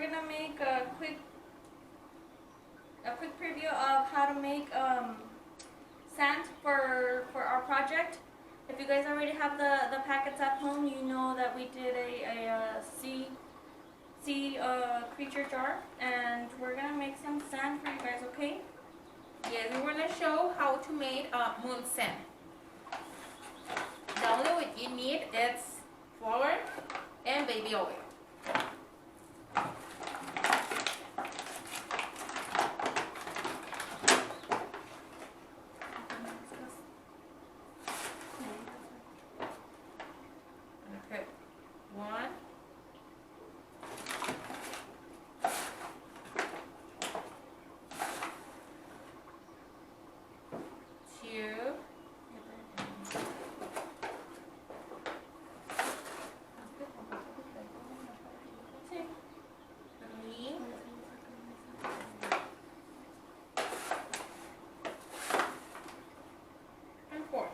gonna make a quick preview of how to make sand for our project. If you guys already have the packets at home, you know that we did a sea creature jar, and we're gonna make some sand for you guys. Okay? Yes, we want to show how to make moon sand. The only what you need is flour and baby oil. Okay, 1, 2, 3, and 4.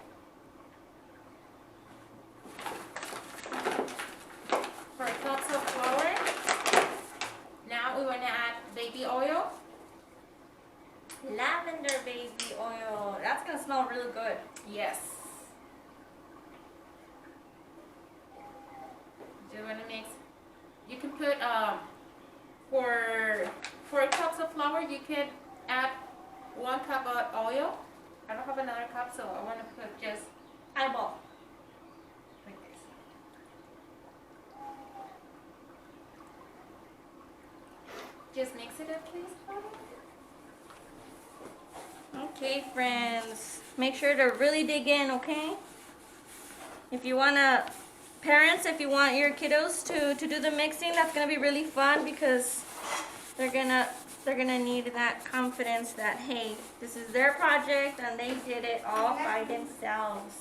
For cups of flour, now we want to add baby oil. Lavender baby oil. That's gonna smell really good. Yes. Just want to mix. You can put for 4 cups of flour, you can add 1 cup of oil. I don't have another cup, so I want to put just Eyeball. like this. Just mix it up, please. Okay, friends. Make sure to really dig in, okay? If you wanna, parents, if you want your kiddos to do the mixing, that's gonna be really fun because they're gonna need that confidence that, hey, this is their project and they did it all by themselves.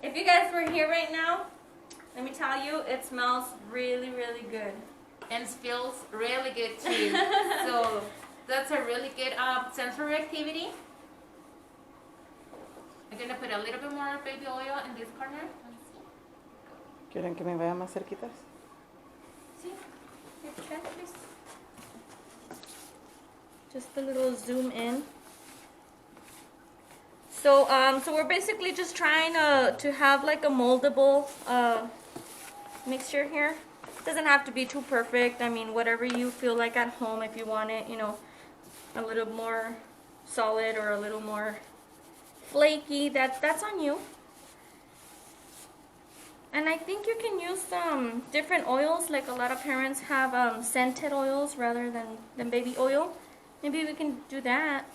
If you guys were here right now, let me tell you, it smells really, really good. And feels really good too. So that's a really good sensory activity. I'm gonna put a little bit more baby oil in this corner. ¿Quieren que me vaya más cerquitas? See? Your chest, please. Just a little zoom in. So so we're basically just trying to have like a moldable mixture here. Doesn't have to be too perfect. I mean, whatever you feel like at home. If you want it, you know, a little more solid or a little more flaky, that's on you. And I think you can use some different oils. Like a lot of parents have scented oils rather than baby oil. Maybe we can do that.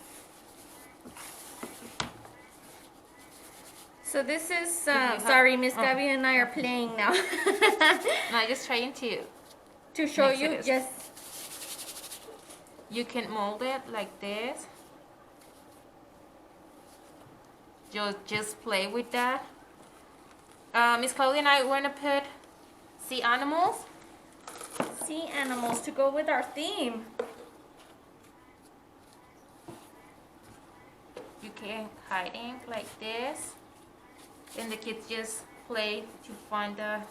So this is, sorry, Miss Gabby and I are playing now. No, I'm just trying to show mix you, it. yes. You can mold it like this. Just play with that. Miss Claudia and I want to put sea animals. Sea animals to go with our theme. You can hide it like this. And the kids just play to find the...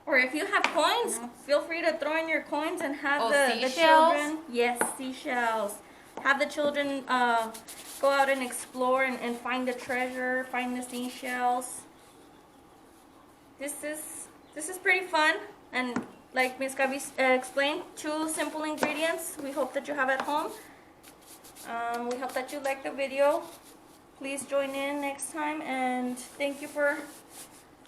Or if you have coins, feel free to throw in your coins and have the seashells. children. Yes, seashells. Have the children go out and explore and find the treasure, find the seashells. This is pretty fun, and like Miss Gabby explained, 2 simple ingredients. We hope that you have at home. We hope that you like the video. Please join in next time, and thank you for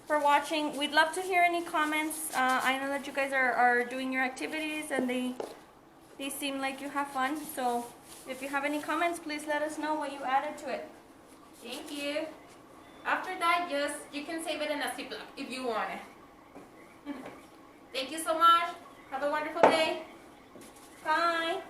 watching. We'd love to hear any comments. I know that you guys are doing your activities and they seem like you have fun. So if you have any comments, please let us know what you added to it. Thank you. After that, you can save it in a Ziploc if you want it. Thank you so much. Have a wonderful day. Bye.